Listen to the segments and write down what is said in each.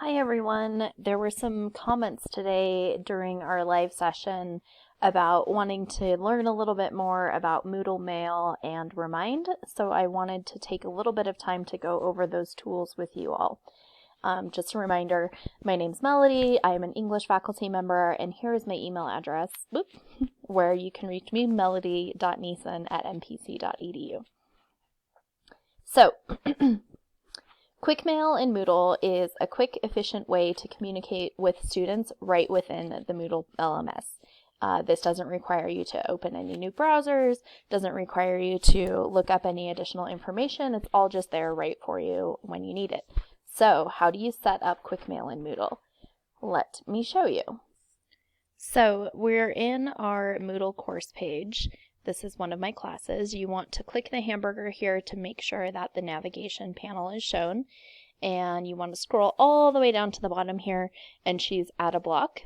Hi everyone. There were some comments today during our live session about wanting to learn a little bit more about Moodle Mail and Remind, so I wanted to take a little bit of time to go over those tools with you all. Just a reminder, my name's Melody, I am an English faculty member, and here is my email address, where you can reach me, melody.neeson@mpc.edu. So, Quick Mail in Moodle is a quick, efficient way to communicate with students right within the Moodle LMS. This doesn't require you to open any new browsers, doesn't require you to look up any additional information. It's all just there right for you when you need it. So how do you set up Quick Mail in Moodle? Let me show you. So we're in our Moodle course page. This is one of my classes. You want to click the hamburger here to make sure that the navigation panel is shown. And you want to scroll all the way down to the bottom here and choose Add a Block.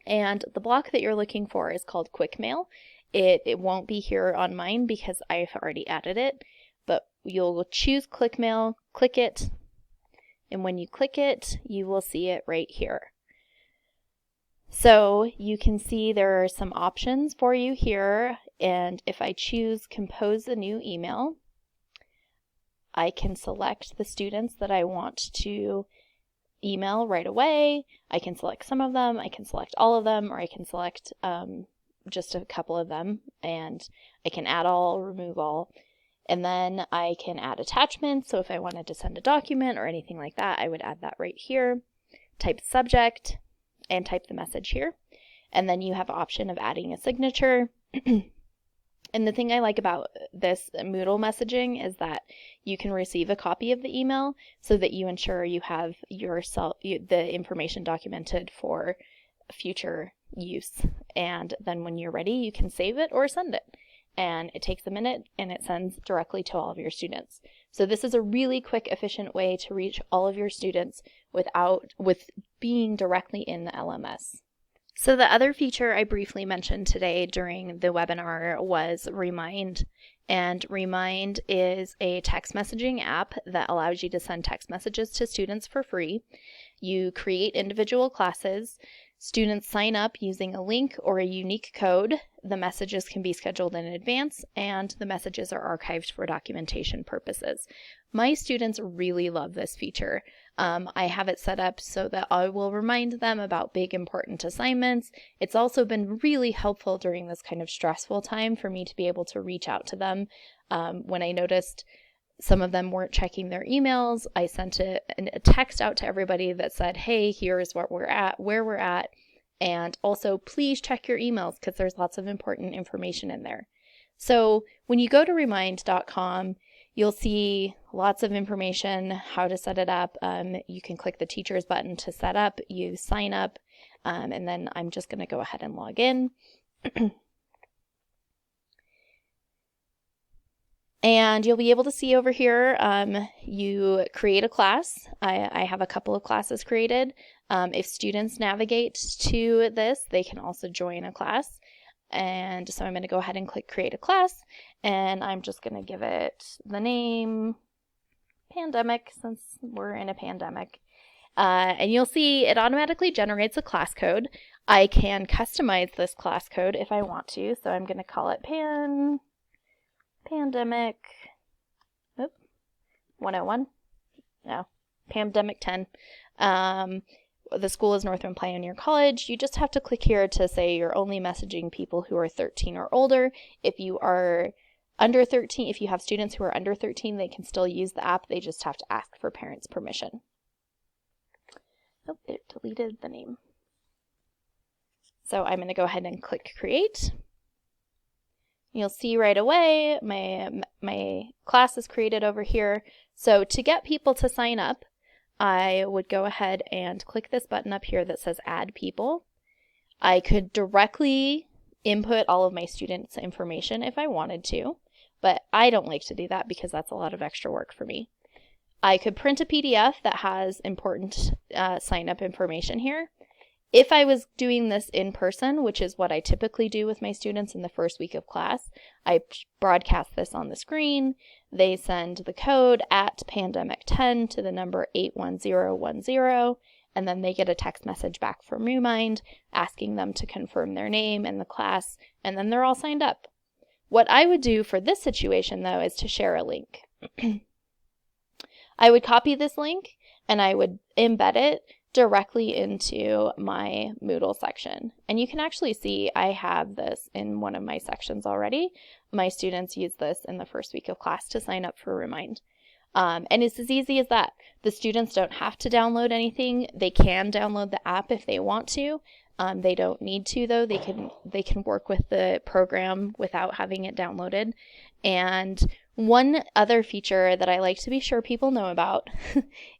And the block that you're looking for is called Quick Mail. It won't be here on mine because I've already added it, but you'll choose Quick Mail, click it, and when you click it, you will see it right here. So you can see there are some options for you here, and if I choose Compose a New Email, I can select the students that I want to email right away. I can select some of them, I can select all of them, or I can select just a couple of them, and I can add all, remove all. And then I can add attachments, so if I wanted to send a document or anything like that, I would add that right here. Type subject, and type the message here. And then you have an option of adding a signature. And the thing I like about this Moodle messaging is that you can receive a copy of the email so that you ensure you have the information documented for future use. And then when you're ready, you can save it or send it. And it takes a minute and it sends directly to all of your students. So this is a really quick, efficient way to reach all of your students with being directly in the LMS. So the other feature I briefly mentioned today during the webinar was Remind. And Remind is a text messaging app that allows you to send text messages to students for free. You create individual classes. Students sign up using a link or a unique code. The messages can be scheduled in advance, and the messages are archived for documentation purposes. My students really love this feature. I have it set up so that I will remind them about big important assignments. It's also been really helpful during this kind of stressful time for me to be able to reach out to them. When I noticed some of them weren't checking their emails, I sent a text out to everybody that said, hey, here's what we're at, where we're at, and also please check your emails because there's lots of important information in there. So when you go to remind.com, you'll see lots of information, how to set it up. You can click the teachers button to set up, you sign up, and then I'm just going to go ahead and log in. And you'll be able to see over here, you create a class. I have a couple of classes created. If students navigate to this, they can also join a class. And so I'm going to go ahead and click create a class, and I'm just going to give it the name pandemic since we're in a pandemic. And you'll see it automatically generates a class code. I can customize this class code if I want to, so I'm going to call it pandemic 101. No, pandemic 10. The school is Northern Pioneer College. You just have to click here to say you're only messaging people who are 13 or older. If you are under 13, if you have students who are under 13, they can still use the app. They just have to ask for parents' permission. Oh, it deleted the name. So I'm going to go ahead and click create. You'll see right away my class is created over here. So to get people to sign up, I would go ahead and click this button up here that says add people. I could directly input all of my students' information if I wanted to, but I don't like to do that because that's a lot of extra work for me. I could print a PDF that has important sign up information here, If I was doing this in person, which is what I typically do with my students in the first week of class, I broadcast this on the screen. They send the code at pandemic10 to the number 81010, and then they get a text message back from Remind asking them to confirm their name and the class, and then they're all signed up. What I would do for this situation, though, is to share a link. I would copy this link and I would embed it directly into my Moodle section. And you can actually see I have this in one of my sections already. My students use this in the first week of class to sign up for Remind. And it's as easy as that. The students don't have to download anything. They can download the app if they want to. They don't need to, though. They can work with the program without having it downloaded. And one other feature that I like to be sure people know about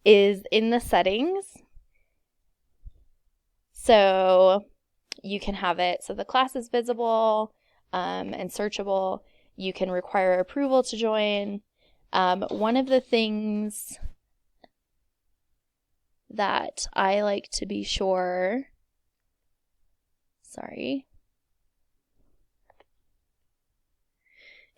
is in the settings. So you can have it so the class is visible and searchable. You can require approval to join. One of the things that I like to be sure,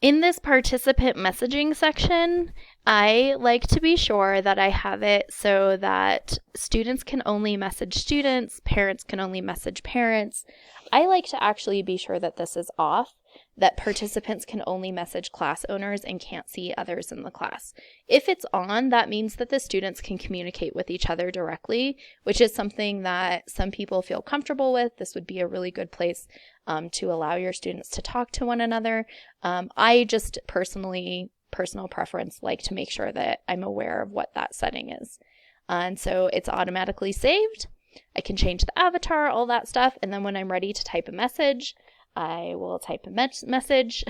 in this participant messaging section, I like to be sure that I have it so that students can only message students, parents can only message parents. I like to actually be sure that this is off, that participants can only message class owners and can't see others in the class. If it's on, that means that the students can communicate with each other directly, which is something that some people feel comfortable with. This would be a really good place to allow your students to talk to one another. I just personal preference, like to make sure that I'm aware of what that setting is. And so it's automatically saved. I can change the avatar, all that stuff, and then when I'm ready to type a message, I will type a message,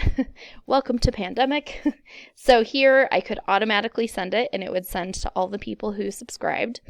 welcome to pandemic. So here I could automatically send it, and it would send to all the people who subscribed.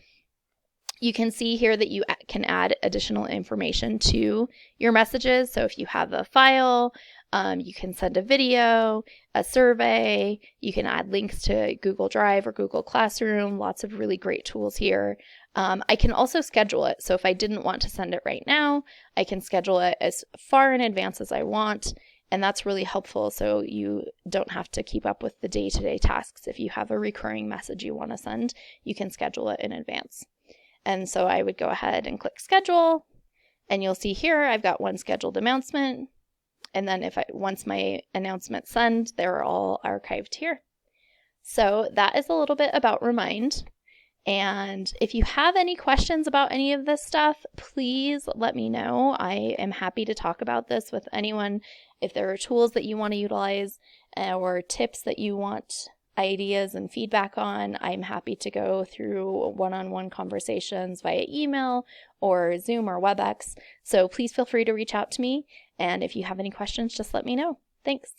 You can see here that you can add additional information to your messages. So if you have a file, you can send a video, a survey, you can add links to Google Drive or Google Classroom, lots of really great tools here. I can also schedule it. So if I didn't want to send it right now, I can schedule it as far in advance as I want. And that's really helpful so you don't have to keep up with the day-to-day tasks. If you have a recurring message you want to send, you can schedule it in advance. And so I would go ahead and click schedule, and you'll see here I've got one scheduled announcement. And then once my announcements send, they're all archived here. So that is a little bit about Remind. And if you have any questions about any of this stuff, please let me know. I am happy to talk about this with anyone. If there are tools that you want to utilize or tips that you want ideas and feedback on, I'm happy to go through one-on-one conversations via email or Zoom or WebEx. So please feel free to reach out to me. And if you have any questions, just let me know. Thanks.